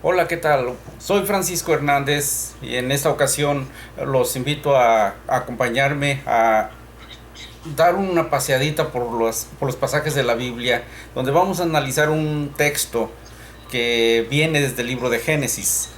Hola, ¿qué tal? Soy Francisco Hernández y en esta ocasión los invito a acompañarme a dar una paseadita por los pasajes de la Biblia, donde vamos a analizar un texto que viene desde el libro de Génesis.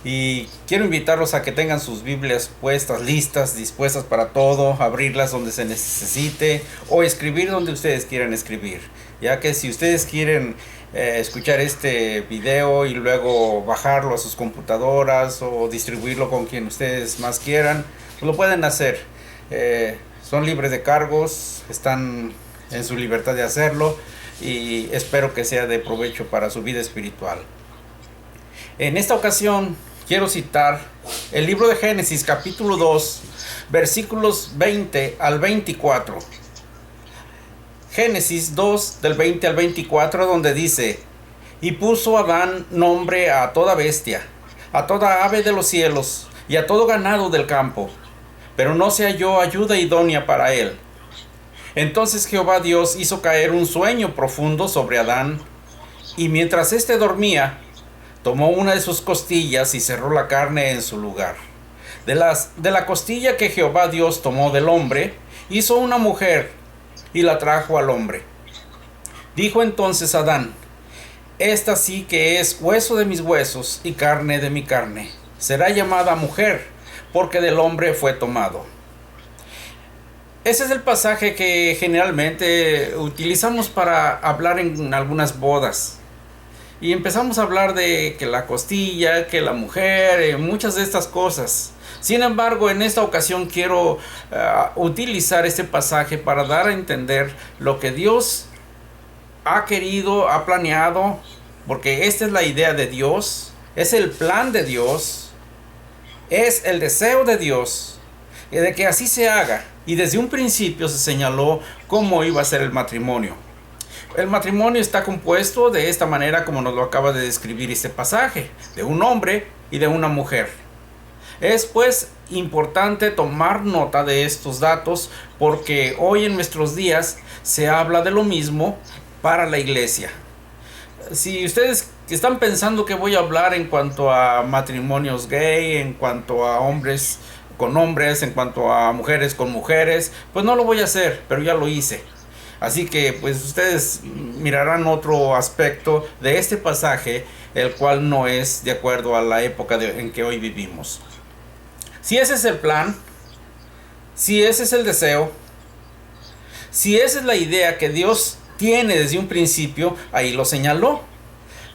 Y quiero invitarlos a que tengan sus Biblias puestas, listas, dispuestas para todo, abrirlas donde se necesite o escribir donde ustedes quieran escribir. Ya que si ustedes quieren escuchar este video y luego bajarlo a sus computadoras o distribuirlo con quien ustedes más quieran, pues lo pueden hacer. Son libres de cargos, están en su libertad de hacerlo y espero que sea de provecho para su vida espiritual. En esta ocasión quiero citar el libro de Génesis capítulo 2 versículos 20 al 24. Génesis 2 del 20 al 24, donde dice: Y puso Adán nombre a toda bestia, a toda ave de los cielos y a todo ganado del campo, pero no se halló ayuda idónea para él. Entonces Jehová Dios hizo caer un sueño profundo sobre Adán, y mientras éste dormía, tomó una de sus costillas y cerró la carne en su lugar. De la costilla que Jehová Dios tomó del hombre, hizo una mujer y la trajo al hombre. Dijo entonces Adán: Esta sí que es hueso de mis huesos y carne de mi carne. Será llamada mujer, porque del hombre fue tomado. Ese es el pasaje que generalmente utilizamos para hablar en algunas bodas. Y empezamos a hablar de que la costilla, que la mujer, muchas de estas cosas. Sin embargo, en esta ocasión quiero utilizar este pasaje para dar a entender lo que Dios ha querido, ha planeado, porque esta es la idea de Dios, es el plan de Dios, es el deseo de Dios, de que así se haga. Y desde un principio se señaló cómo iba a ser el matrimonio. El matrimonio está compuesto de esta manera como nos lo acaba de describir este pasaje, de un hombre y de una mujer. Es pues importante tomar nota de estos datos porque hoy en nuestros días se habla de lo mismo para la iglesia. Si ustedes están pensando que voy a hablar en cuanto a matrimonios gay, en cuanto a hombres con hombres, en cuanto a mujeres con mujeres, pues no lo voy a hacer, pero ya lo hice. Así que pues ustedes mirarán otro aspecto de este pasaje, el cual no es de acuerdo a la época en que hoy vivimos. Si ese es el plan, si ese es el deseo, si esa es la idea que Dios tiene desde un principio, ahí lo señaló.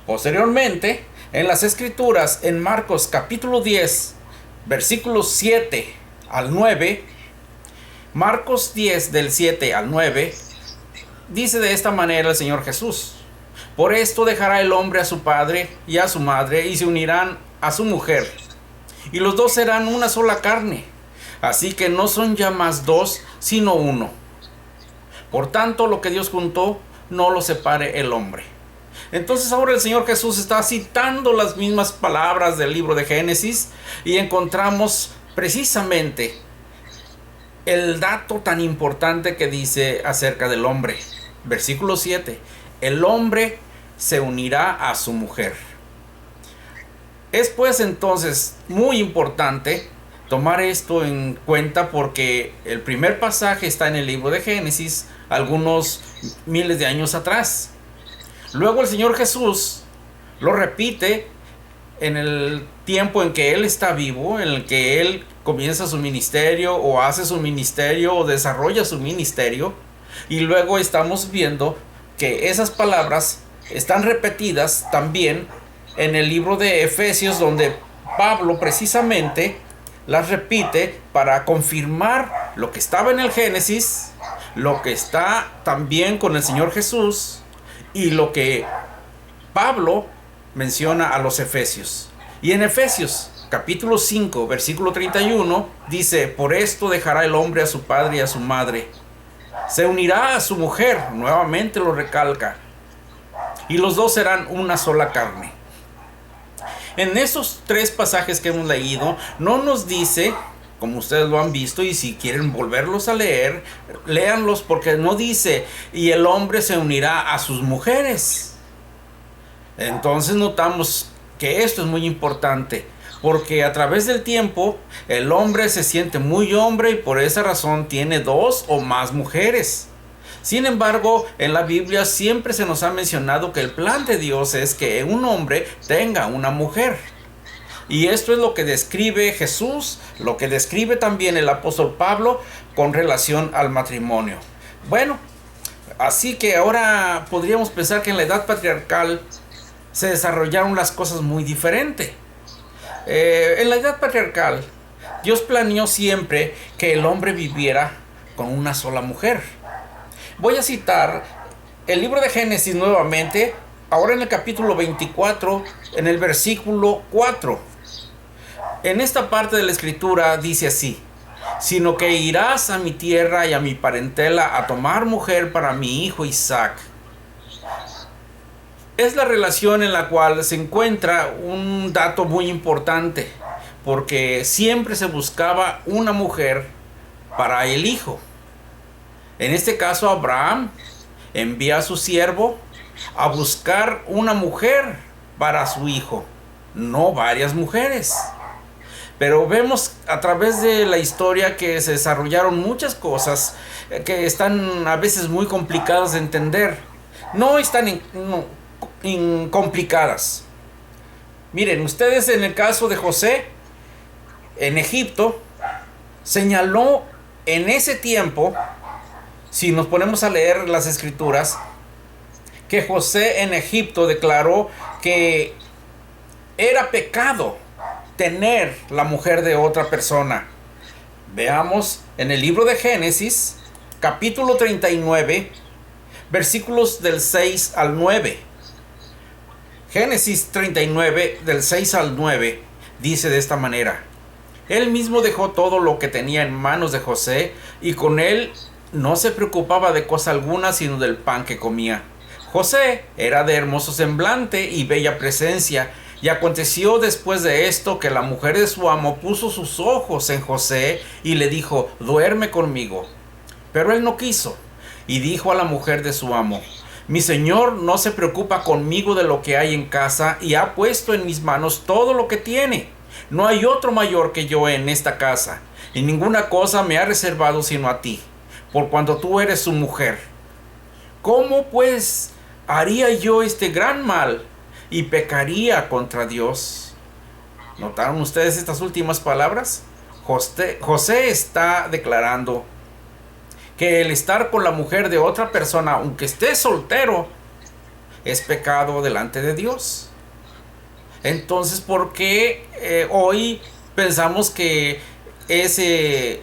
Posteriormente, en las Escrituras, en Marcos capítulo 10, versículos 7 al 9, Marcos 10 del 7 al 9, dice de esta manera el Señor Jesús: Por esto dejará el hombre a su padre y a su madre y se unirán a su mujer, y los dos serán una sola carne. Así que no son ya más dos, sino uno. Por tanto, lo que Dios juntó, no lo separe el hombre. Entonces ahora el Señor Jesús está citando las mismas palabras del libro de Génesis y encontramos precisamente el dato tan importante que dice acerca del hombre. Versículo 7: El hombre se unirá a su mujer. Es pues entonces muy importante tomar esto en cuenta porque el primer pasaje está en el libro de Génesis algunos miles de años atrás. Luego el Señor Jesús lo repite en el tiempo en que Él está vivo, en el que Él comienza su ministerio o hace su ministerio o desarrolla su ministerio. Y luego estamos viendo que esas palabras están repetidas también en el libro de Efesios, donde Pablo precisamente las repite para confirmar lo que estaba en el Génesis, lo que está también con el Señor Jesús y lo que Pablo menciona a los Efesios. Y en Efesios capítulo 5 versículo 31 dice: Por esto dejará el hombre a su padre y a su madre, se unirá a su mujer, nuevamente lo recalca, y los dos serán una sola carne. En esos tres pasajes que hemos leído, no nos dice, como ustedes lo han visto, y si quieren volverlos a leer, léanlos, porque no dice: y el hombre se unirá a sus mujeres. Entonces notamos que esto es muy importante, porque a través del tiempo el hombre se siente muy hombre y por esa razón tiene 2 o más mujeres. Sin embargo, en la Biblia siempre se nos ha mencionado que el plan de Dios es que un hombre tenga una mujer. Y esto es lo que describe Jesús, lo que describe también el apóstol Pablo con relación al matrimonio. Bueno, así que ahora podríamos pensar que en la edad patriarcal se desarrollaron las cosas muy diferente. En la edad patriarcal, Dios planeó siempre que el hombre viviera con una sola mujer. Voy a citar el libro de Génesis nuevamente, ahora en el capítulo 24, en el versículo 4. En esta parte de la escritura dice así: sino que irás a mi tierra y a mi parentela a tomar mujer para mi hijo Isaac. Es la relación en la cual se encuentra un dato muy importante, porque siempre se buscaba una mujer para el hijo. En este caso, Abraham envía a su siervo a buscar una mujer para su hijo, no varias mujeres. Pero vemos a través de la historia que se desarrollaron muchas cosas que están a veces muy complicadas de entender. No están complicadas. Miren, ustedes, en el caso de José en Egipto, señaló en ese tiempo, si nos ponemos a leer las escrituras, que José en Egipto declaró que era pecado tener la mujer de otra persona. Veamos en el libro de Génesis, capítulo 39, versículos del 6 al 9. Génesis 39, del 6 al 9, dice de esta manera: él mismo dejó todo lo que tenía en manos de José, y con él no se preocupaba de cosa alguna sino del pan que comía. José era de hermoso semblante y bella presencia, y aconteció después de esto que la mujer de su amo puso sus ojos en José y le dijo: duerme conmigo. Pero él no quiso, y dijo a la mujer de su amo: mi señor no se preocupa conmigo de lo que hay en casa, y ha puesto en mis manos todo lo que tiene. No hay otro mayor que yo en esta casa, y ninguna cosa me ha reservado sino a ti, por cuanto tú eres su mujer. ¿Cómo pues haría yo este gran mal y pecaría contra Dios? ¿Notaron ustedes estas últimas palabras? José está declarando que el estar con la mujer de otra persona, aunque esté soltero, es pecado delante de Dios. Entonces, ¿por qué hoy pensamos que ese,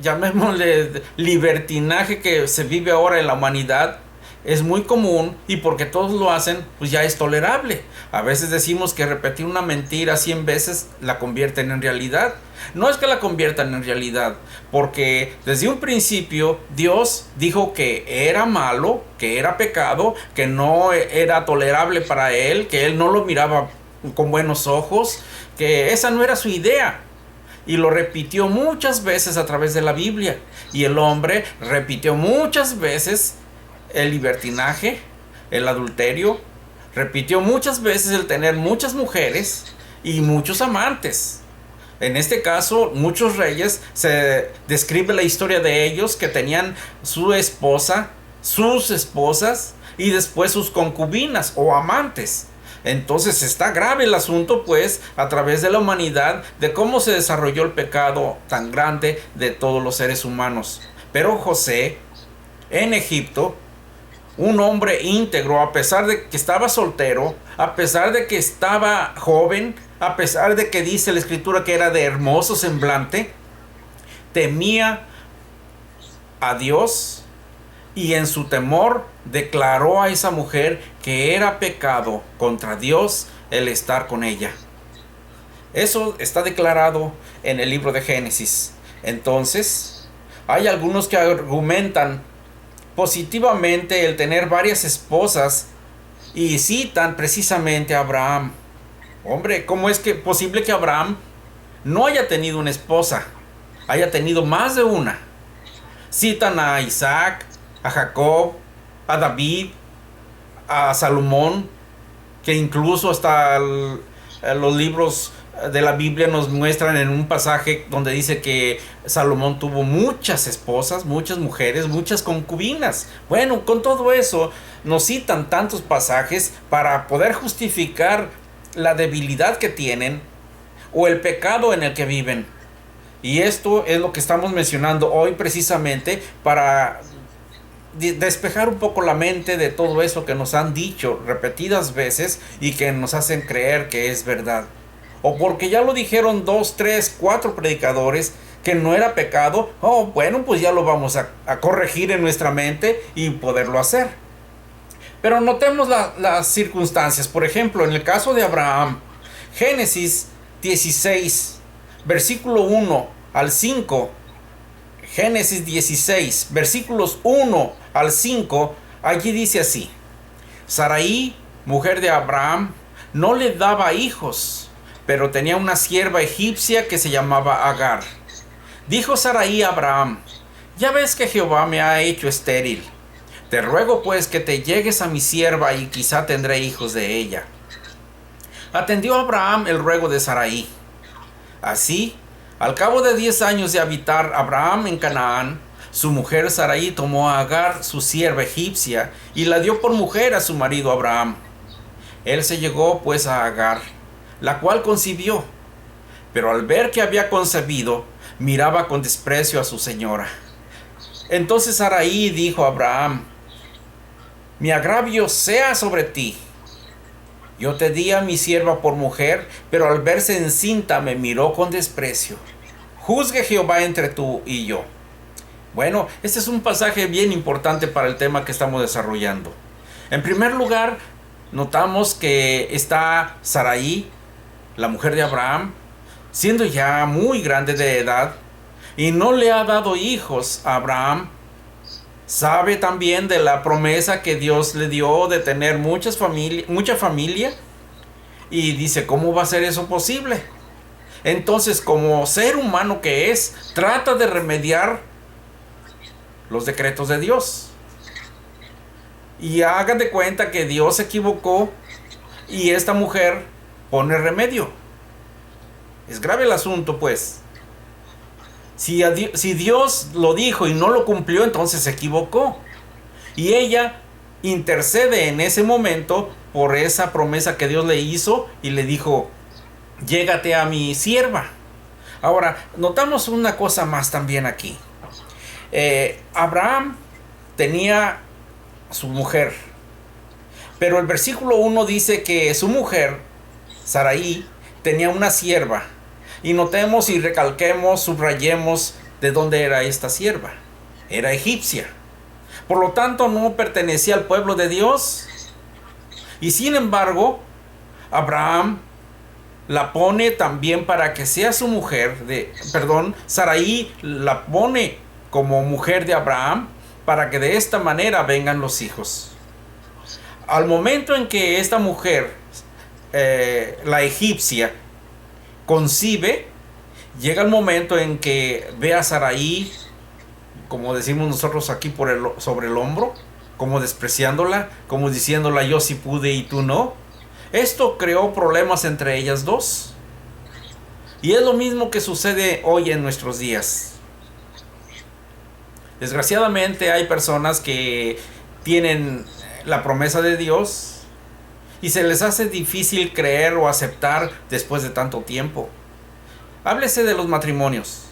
llamémosle, libertinaje que se vive ahora en la humanidad es muy común, y porque todos lo hacen, pues ya es tolerable? A veces decimos que repetir una mentira 100 veces la convierten en realidad. No es que la conviertan en realidad, porque desde un principio Dios dijo que era malo, que era pecado, que no era tolerable para él, que él no lo miraba con buenos ojos, que esa no era su idea. Y lo repitió muchas veces a través de la Biblia. Y el hombre repitió muchas veces el libertinaje, el adulterio, repitió muchas veces el tener muchas mujeres y muchos amantes. En este caso, muchos reyes, se describe la historia de ellos que tenían su esposa, sus esposas y después sus concubinas o amantes. Entonces está grave el asunto, pues, a través de la humanidad, de cómo se desarrolló el pecado tan grande de todos los seres humanos. Pero José, en Egipto, un hombre íntegro, a pesar de que estaba soltero, a pesar de que estaba joven, a pesar de que dice la escritura que era de hermoso semblante, temía a Dios, y en su temor declaró a esa mujer que era pecado contra Dios el estar con ella. Eso está declarado en el libro de Génesis. Entonces, hay algunos que argumentan positivamente el tener varias esposas y citan precisamente a Abraham. Hombre, ¿cómo es que posible que Abraham no haya tenido una esposa? Haya tenido más de una. Citan a Isaac, a Jacob, a David, a Salomón, que incluso hasta los libros de la Biblia nos muestran en un pasaje donde dice que Salomón tuvo muchas esposas, muchas mujeres, muchas concubinas. Bueno, con todo eso nos citan tantos pasajes para poder justificar la debilidad que tienen o el pecado en el que viven. Y esto es lo que estamos mencionando hoy precisamente para despejar un poco la mente de todo eso que nos han dicho repetidas veces y que nos hacen creer que es verdad. O porque ya lo dijeron 2, 3, 4 predicadores que no era pecado. Bueno, pues ya lo vamos a corregir en nuestra mente y poderlo hacer. Pero notemos las circunstancias. Por ejemplo, en el caso de Abraham, Génesis 16, versículo 1 al 5. Génesis 16, versículos 1 al 5, allí dice así: Sarai, mujer de Abraham, no le daba hijos, pero tenía una sierva egipcia que se llamaba Agar. Dijo Sarai a Abraham: ya ves que Jehová me ha hecho estéril. Te ruego pues que te llegues a mi sierva y quizá tendré hijos de ella. Atendió Abraham el ruego de Sarai. Así, al cabo de 10 años de habitar Abraham en Canaán, su mujer Sarai tomó a Agar, su sierva egipcia, y la dio por mujer a su marido Abraham. Él se llegó pues a Agar, la cual concibió, pero al ver que había concebido, miraba con desprecio a su señora. Entonces Sarai dijo a Abraham: mi agravio sea sobre ti. Yo te di a mi sierva por mujer, pero al verse encinta me miró con desprecio. Juzgue Jehová entre tú y yo. Bueno, este es un pasaje bien importante para el tema que estamos desarrollando. En primer lugar, notamos que está Sarai, la mujer de Abraham, siendo ya muy grande de edad, y no le ha dado hijos a Abraham. Sabe también de la promesa que Dios le dio de tener mucha familia, y dice: ¿cómo va a ser eso posible? Entonces, como ser humano que es, trata de remediar los decretos de Dios. Y hagan de cuenta que Dios se equivocó y esta mujer pone remedio. Es grave el asunto, pues. Si Dios lo dijo y no lo cumplió, entonces se equivocó. Y ella intercede en ese momento por esa promesa que Dios le hizo y le dijo: llégate a mi sierva. Ahora, notamos una cosa más también aquí. Abraham tenía su mujer, pero el versículo 1 dice que su mujer, Sarai, tenía una sierva. Y notemos y recalquemos, subrayemos de dónde era esta sierva. Era egipcia. Por lo tanto, no pertenecía al pueblo de Dios. Y sin embargo, Abraham la pone también para que sea su mujer. Sarai la pone como mujer de Abraham para que de esta manera vengan los hijos. Al momento en que esta mujer, la egipcia, concibe, llega el momento en que ve a Sarai, como decimos nosotros aquí, sobre el hombro, como despreciándola, como diciéndola: yo sí pude y tú no. Esto creó problemas entre ellas dos. Y es lo mismo que sucede hoy en nuestros días. Desgraciadamente hay personas que tienen la promesa de Dios y se les hace difícil creer o aceptar después de tanto tiempo. Háblese de los matrimonios,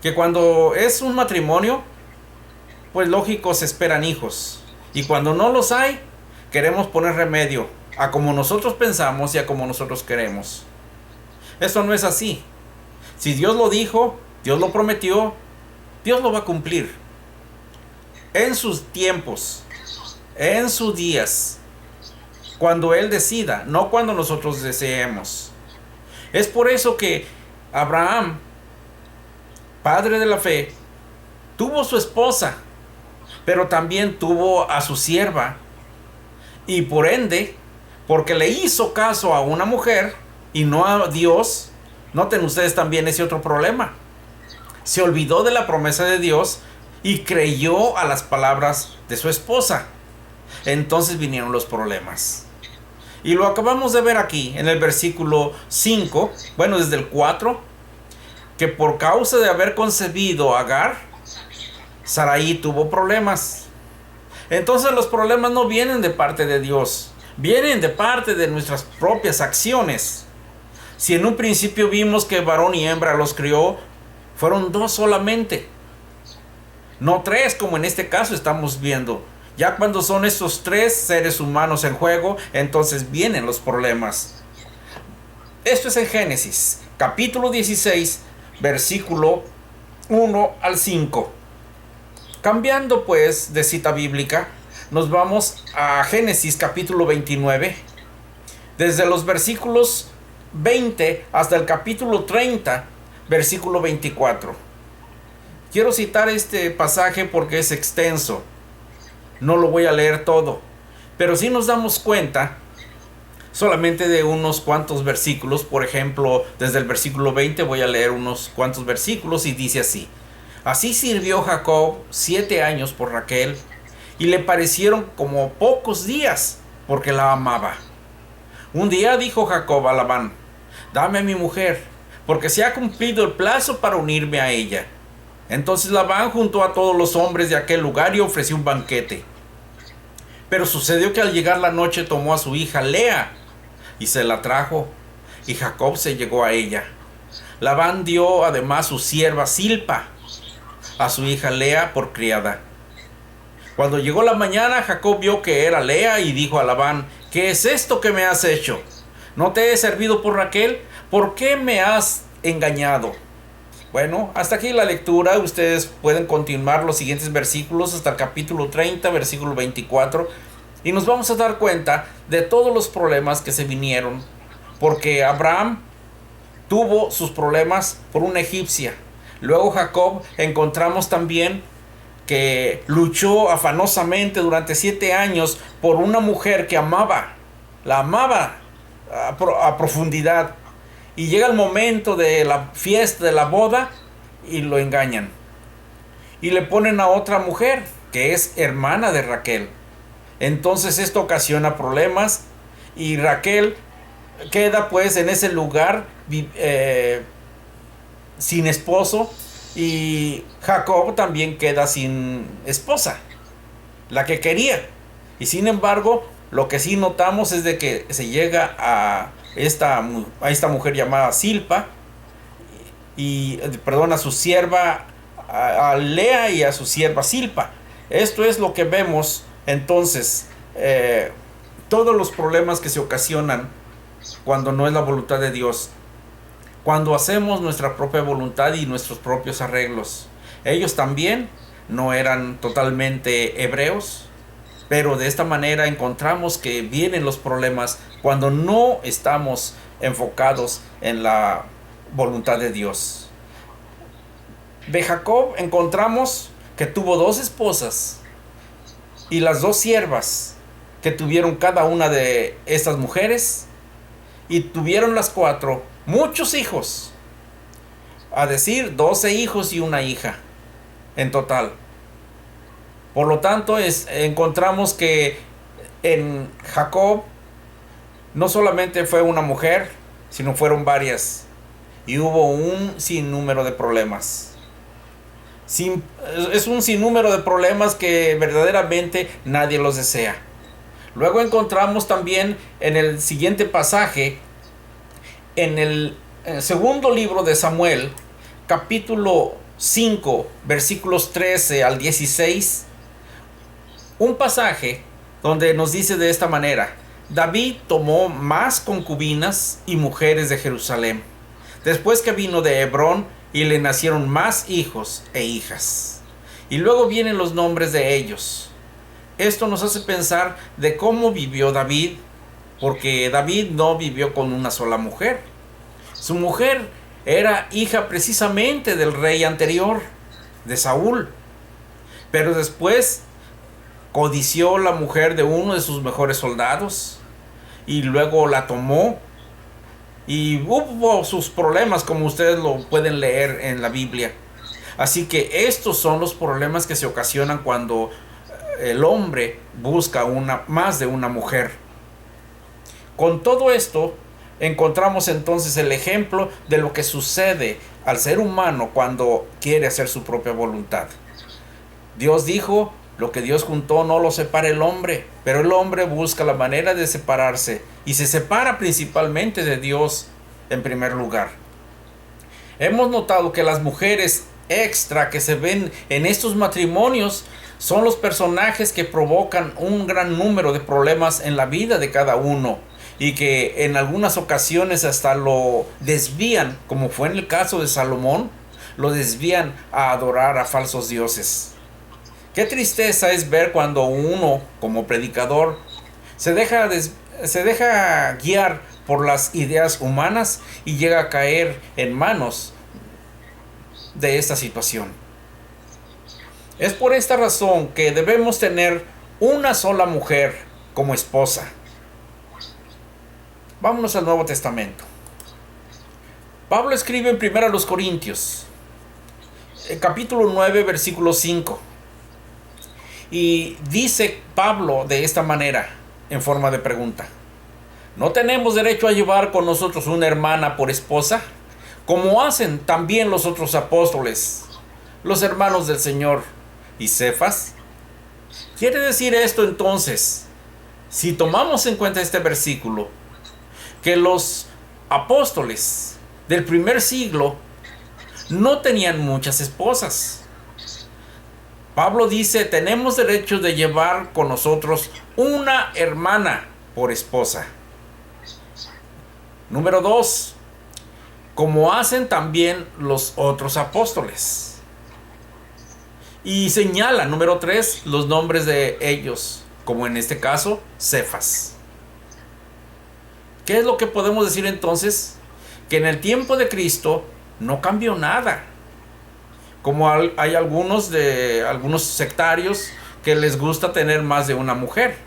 que cuando es un matrimonio, pues lógico, se esperan hijos, y cuando no los hay, queremos poner remedio a como nosotros pensamos y a como nosotros queremos. Esto no es así. Si Dios lo dijo, Dios lo prometió, Dios lo va a cumplir en sus tiempos, en sus días, cuando Él decida, no cuando nosotros deseemos. Es por eso que Abraham, padre de la fe, tuvo su esposa, pero también tuvo a su sierva, y por ende, porque le hizo caso a una mujer y no a Dios, noten ustedes también ese otro problema. Se olvidó de la promesa de Dios y creyó a las palabras de su esposa. Entonces vinieron los problemas. Y lo acabamos de ver aquí en el versículo 5, bueno, desde el 4, que por causa de haber concebido a Agar, Sarai tuvo problemas. Entonces los problemas no vienen de parte de Dios, vienen de parte de nuestras propias acciones. Si en un principio vimos que varón y hembra los crió, fueron dos solamente, no tres como en este caso estamos viendo. Ya cuando son estos tres seres humanos en juego, entonces vienen los problemas. Esto es en Génesis, capítulo 16, versículo 1 al 5. Cambiando pues de cita bíblica, nos vamos a Génesis capítulo 29. Desde los versículos 20 hasta el capítulo 30, versículo 24. Quiero citar este pasaje porque es extenso. No lo voy a leer todo, pero sí nos damos cuenta solamente de unos cuantos versículos. Por ejemplo, desde el versículo 20 voy a leer unos cuantos versículos y dice así: Así sirvió Jacob 7 años por Raquel, y le parecieron como pocos días, porque la amaba. Un día dijo Jacob a Labán: Dame a mi mujer, porque se ha cumplido el plazo para unirme a ella. Entonces Labán juntó a todos los hombres de aquel lugar y ofreció un banquete. Pero sucedió que al llegar la noche tomó a su hija Lea y se la trajo, y Jacob se llegó a ella. Labán dio además su sierva Silpa a su hija Lea por criada. Cuando llegó la mañana, Jacob vio que era Lea y dijo a Labán: ¿Qué es esto que me has hecho? ¿No te he servido por Raquel? ¿Por qué me has engañado? Bueno, hasta aquí la lectura. Ustedes pueden continuar los siguientes versículos hasta el capítulo 30, versículo 24. Y nos vamos a dar cuenta de todos los problemas que se vinieron. Porque Abraham tuvo sus problemas por una egipcia. Luego Jacob encontramos también que luchó afanosamente durante 7 años por una mujer que amaba. La amaba a profundidad. Y llega el momento de la fiesta, de la boda, y lo engañan. Y le ponen a otra mujer, que es hermana de Raquel. Entonces esto ocasiona problemas, y Raquel queda pues en ese lugar sin esposo, y Jacob también queda sin esposa, la que quería. Y sin embargo, lo que sí notamos es de que se llega a esta mujer llamada Silpa, a su sierva a Lea y a su sierva Silpa. Esto es lo que vemos entonces, todos los problemas que se ocasionan cuando no es la voluntad de Dios, cuando hacemos nuestra propia voluntad y nuestros propios arreglos. Ellos también no eran totalmente hebreos, pero de esta manera encontramos que vienen los problemas cuando no estamos enfocados en la voluntad de Dios. De Jacob encontramos que tuvo 2 esposas y las 2 siervas que tuvieron cada una de estas mujeres, y tuvieron las 4 muchos hijos, a decir 12 hijos y una hija en total. Por lo tanto, encontramos que en Jacob no solamente fue una mujer, sino fueron varias. Y hubo un sinnúmero de problemas. Es un sinnúmero de problemas que verdaderamente nadie los desea. Luego encontramos también en el siguiente pasaje, en el segundo libro de Samuel, capítulo 5, versículos 13 al 16, un pasaje donde nos dice de esta manera: David tomó más concubinas y mujeres de Jerusalén, después que vino de Hebrón, y le nacieron más hijos e hijas. Y luego vienen los nombres de ellos. Esto nos hace pensar de cómo vivió David, porque David no vivió con una sola mujer. Su mujer era hija precisamente del rey anterior, de Saúl. Pero después codició la mujer de uno de sus mejores soldados y luego la tomó, y hubo sus problemas, como ustedes lo pueden leer en la Biblia. Así que estos son los problemas que se ocasionan cuando el hombre busca más de una mujer. Con todo esto, encontramos entonces el ejemplo de lo que sucede al ser humano cuando quiere hacer su propia voluntad. Dios dijo, lo que Dios juntó no lo separa el hombre, pero el hombre busca la manera de separarse y se separa principalmente de Dios en primer lugar. Hemos notado que las mujeres extra que se ven en estos matrimonios son los personajes que provocan un gran número de problemas en la vida de cada uno y que en algunas ocasiones hasta lo desvían, como fue en el caso de Salomón, lo desvían a adorar a falsos dioses. Qué tristeza es ver cuando uno, como predicador, se deja guiar por las ideas humanas y llega a caer en manos de esta situación. Es por esta razón que debemos tener una sola mujer como esposa. Vámonos al Nuevo Testamento. Pablo escribe en 1 Corintios, capítulo 9, versículo 5. Y dice Pablo de esta manera, en forma de pregunta: ¿no tenemos derecho a llevar con nosotros una hermana por esposa, como hacen también los otros apóstoles, los hermanos del Señor y Cefas? Quiere decir esto entonces, si tomamos en cuenta este versículo, que los apóstoles del primer siglo no tenían muchas esposas. Pablo dice, tenemos derecho de llevar con nosotros una hermana por esposa. Número 2, como hacen también los otros apóstoles. Y señala, número 3, los nombres de ellos, como en este caso, Cefas. ¿Qué es lo que podemos decir entonces? Que en el tiempo de Cristo no cambió nada. Como hay algunos sectarios que les gusta tener más de una mujer.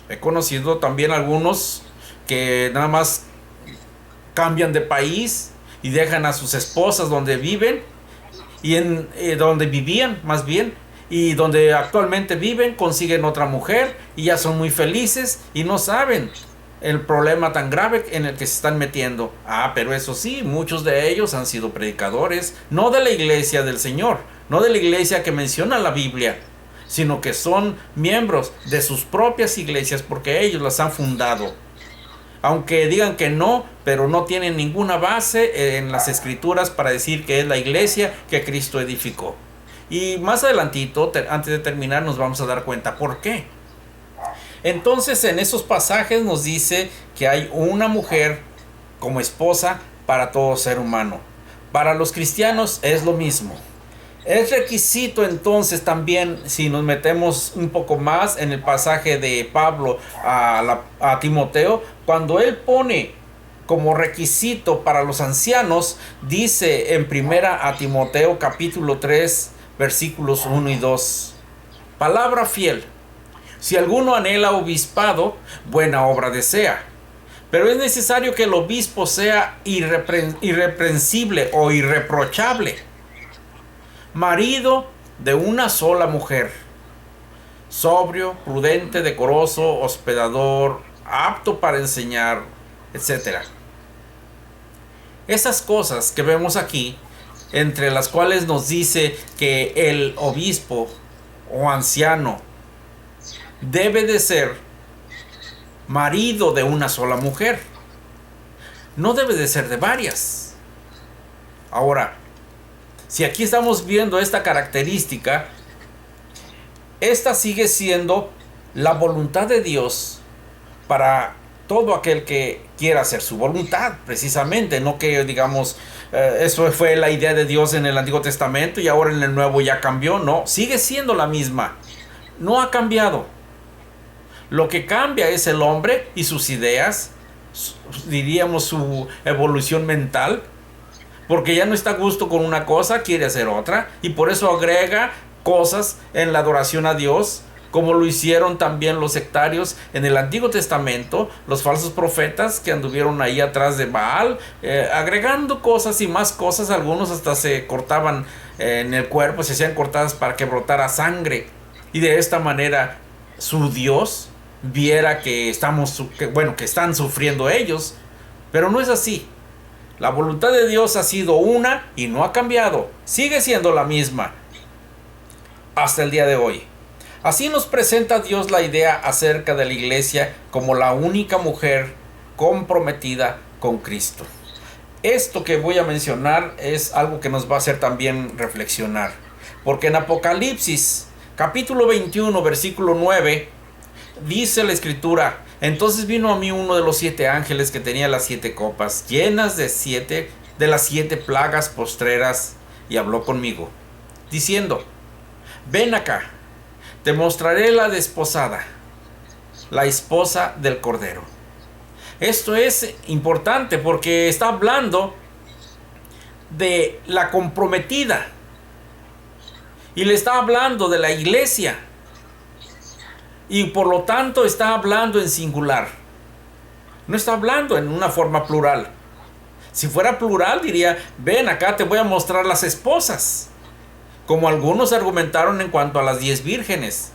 He conocido también algunos que nada más cambian de país y dejan a sus esposas donde viven y donde vivían más bien, y donde actualmente viven, consiguen otra mujer y ya son muy felices y no saben el problema tan grave en el que se están metiendo. Pero eso sí, muchos de ellos han sido predicadores, no de la iglesia del Señor, no de la iglesia que menciona la Biblia, sino que son miembros de sus propias iglesias porque ellos las han fundado. Aunque digan que no, pero no tienen ninguna base en las escrituras para decir que es la iglesia que Cristo edificó. Y más adelantito, antes de terminar, nos vamos a dar cuenta por qué. Entonces, en esos pasajes nos dice que hay una mujer como esposa para todo ser humano. Para los cristianos es lo mismo. Es requisito entonces también, si nos metemos un poco más en el pasaje de Pablo a Timoteo, cuando él pone como requisito para los ancianos, dice en 1 Timoteo capítulo 3 versículos 1 y 2: palabra fiel, si alguno anhela obispado, buena obra desea. Pero es necesario que el obispo sea irreprensible o irreprochable, marido de una sola mujer, sobrio, prudente, decoroso, hospedador, apto para enseñar, etc. Esas cosas que vemos aquí, entre las cuales nos dice que el obispo o anciano debe de ser marido de una sola mujer, no debe de ser de varias. Ahora, si aquí estamos viendo esta característica, esta sigue siendo la voluntad de Dios para todo aquel que quiera hacer su voluntad, precisamente. No que digamos, eso fue la idea de Dios en el Antiguo Testamento y ahora en el Nuevo ya cambió. No, sigue siendo la misma, no ha cambiado. Lo que cambia es el hombre y sus ideas, diríamos su evolución mental, porque ya no está a gusto con una cosa, quiere hacer otra, y por eso agrega cosas en la adoración a Dios, como lo hicieron también los sectarios en el Antiguo Testamento, los falsos profetas que anduvieron ahí atrás de Baal, agregando cosas y más cosas. Algunos hasta se cortaban en el cuerpo, se hacían cortadas para que brotara sangre, y de esta manera su Dios viera que que están sufriendo ellos, pero no es así. La voluntad de Dios ha sido una y no ha cambiado, sigue siendo la misma hasta el día de hoy. Así nos presenta Dios la idea acerca de la iglesia como la única mujer comprometida con Cristo. Esto que voy a mencionar es algo que nos va a hacer también reflexionar, porque en Apocalipsis capítulo 21 versículo 9 dice la escritura: entonces vino a mí uno de los 7 ángeles que tenía las 7 copas llenas de las 7 plagas postreras, y habló conmigo diciendo: ven acá, te mostraré la desposada, la esposa del Cordero. Esto es importante porque está hablando de la comprometida y le está hablando de la iglesia, y por lo tanto está hablando en singular, no está hablando en una forma plural. Si fuera plural diría: ven acá, te voy a mostrar las esposas, como algunos argumentaron en cuanto a las 10 vírgenes,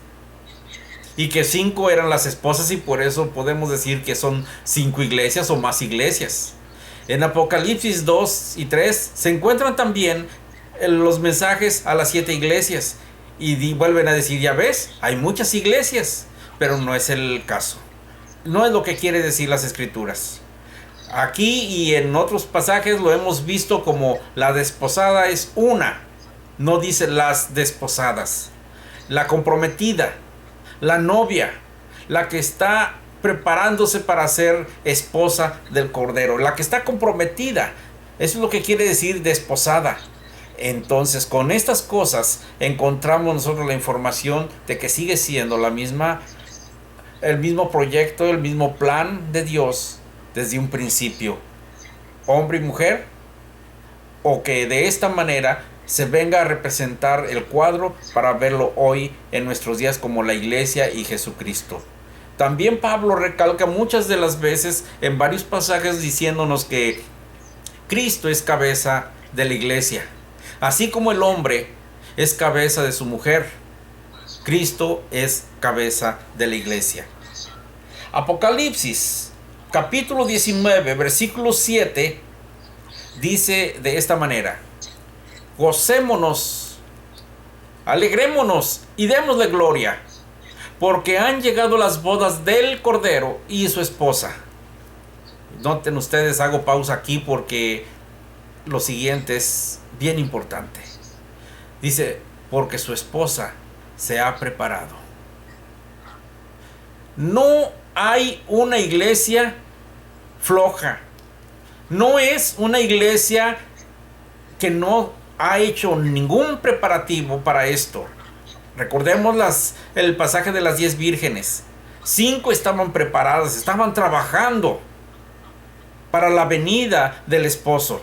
y que 5 eran las esposas, y por eso podemos decir que son 5 iglesias o más iglesias. En Apocalipsis 2 y 3 se encuentran también los mensajes a las 7 iglesias, y vuelven a decir: ya ves, hay muchas iglesias, pero no es el caso. No es lo que quiere decir las escrituras. Aquí y en otros pasajes lo hemos visto como la desposada es una, no dice las desposadas. La comprometida, la novia, la que está preparándose para ser esposa del Cordero, la que está comprometida, eso es lo que quiere decir desposada. Entonces, con estas cosas encontramos nosotros la información de que sigue siendo el mismo proyecto, el mismo plan de Dios desde un principio, hombre y mujer, o que de esta manera se venga a representar el cuadro para verlo hoy en nuestros días como la iglesia y Jesucristo. También Pablo recalca muchas de las veces en varios pasajes diciéndonos que Cristo es cabeza de la iglesia. Así como el hombre es cabeza de su mujer, Cristo es cabeza de la iglesia. Apocalipsis capítulo 19 versículo 7 dice de esta manera: gocémonos, alegrémonos y démosle gloria, porque han llegado las bodas del Cordero y su esposa. Noten ustedes, hago pausa aquí porque lo siguiente es bien importante. Dice: porque su esposa se ha preparado. No hay una iglesia floja. No es una iglesia que no ha hecho ningún preparativo para esto. Recordemos el pasaje de las 10 vírgenes. 5 estaban preparadas, estaban trabajando para la venida del esposo.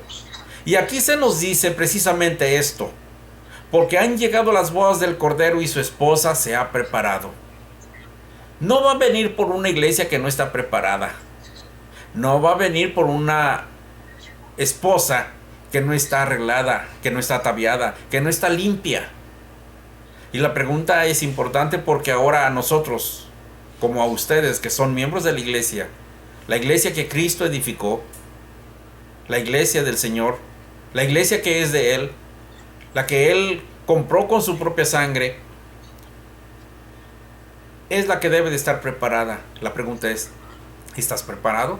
Y aquí se nos dice precisamente esto: porque han llegado las bodas del Cordero y su esposa se ha preparado. No va a venir por una iglesia que no está preparada. No va a venir por una esposa que no está arreglada, que no está ataviada, que no está limpia. Y la pregunta es importante porque ahora a nosotros, como a ustedes que son miembros de la iglesia que Cristo edificó, la iglesia del Señor, la iglesia que es de Él, la que Él compró con su propia sangre, es la que debe de estar preparada. La pregunta es: ¿estás preparado?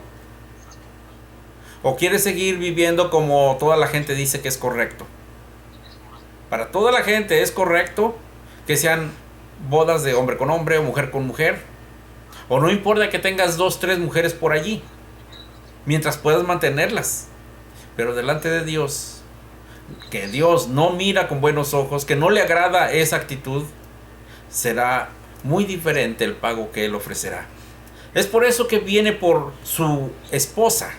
¿O quieres seguir viviendo como toda la gente dice que es correcto? Para toda la gente es correcto que sean bodas de hombre con hombre o mujer con mujer. O no importa que tengas 2, 3 mujeres por allí, mientras puedas mantenerlas. Pero delante de Dios, que Dios no mira con buenos ojos, que no le agrada esa actitud, será muy diferente el pago que Él ofrecerá. Es por eso que viene por su esposa,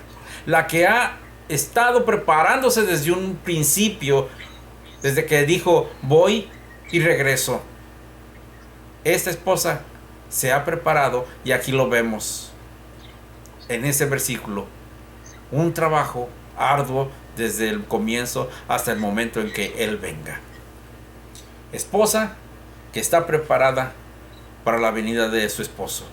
la que ha estado preparándose desde un principio, desde que dijo: voy y regreso. Esta esposa se ha preparado, y aquí lo vemos en ese versículo. Un trabajo arduo desde el comienzo hasta el momento en que Él venga. Esposa que está preparada para la venida de su esposo.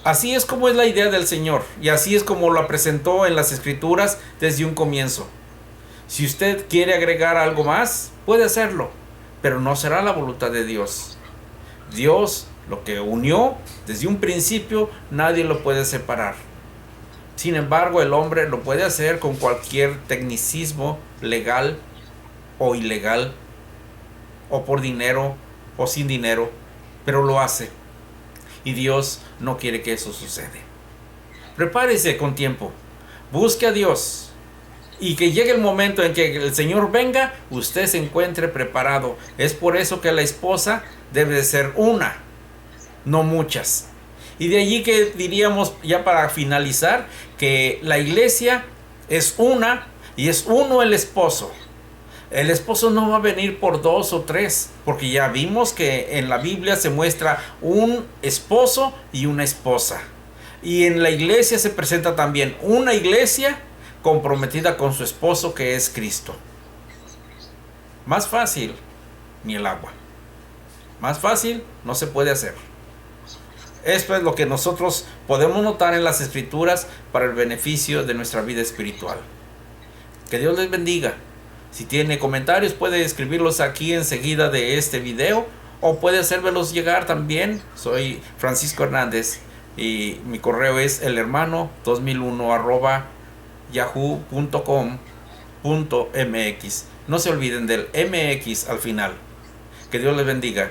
Así es como es la idea del Señor, y así es como lo presentó en las Escrituras desde un comienzo. Si usted quiere agregar algo más, puede hacerlo, pero no será la voluntad de Dios. Dios lo que unió desde un principio, nadie lo puede separar. Sin embargo, el hombre lo puede hacer con cualquier tecnicismo legal o ilegal, o por dinero o sin dinero, pero lo hace. Y Dios no quiere que eso suceda. Prepárese con tiempo, busque a Dios, y que llegue el momento en que el Señor venga, usted se encuentre preparado. Es por eso que la esposa debe de ser una, no muchas. Y de allí que diríamos, ya para finalizar, que la iglesia es una y es uno el esposo. El esposo no va a venir por dos o tres, porque ya vimos que en la Biblia se muestra un esposo y una esposa. Y en la iglesia se presenta también una iglesia comprometida con su esposo, que es Cristo. Más fácil, ni el agua. Más fácil no se puede hacer. Esto es lo que nosotros podemos notar en las Escrituras para el beneficio de nuestra vida espiritual. Que Dios les bendiga. Si tiene comentarios, puede escribirlos aquí enseguida de este video, o puede hacérmelos llegar también. Soy Francisco Hernández y mi correo es elhermano2001@yahoo.com.mx. No se olviden del MX al final. Que Dios les bendiga.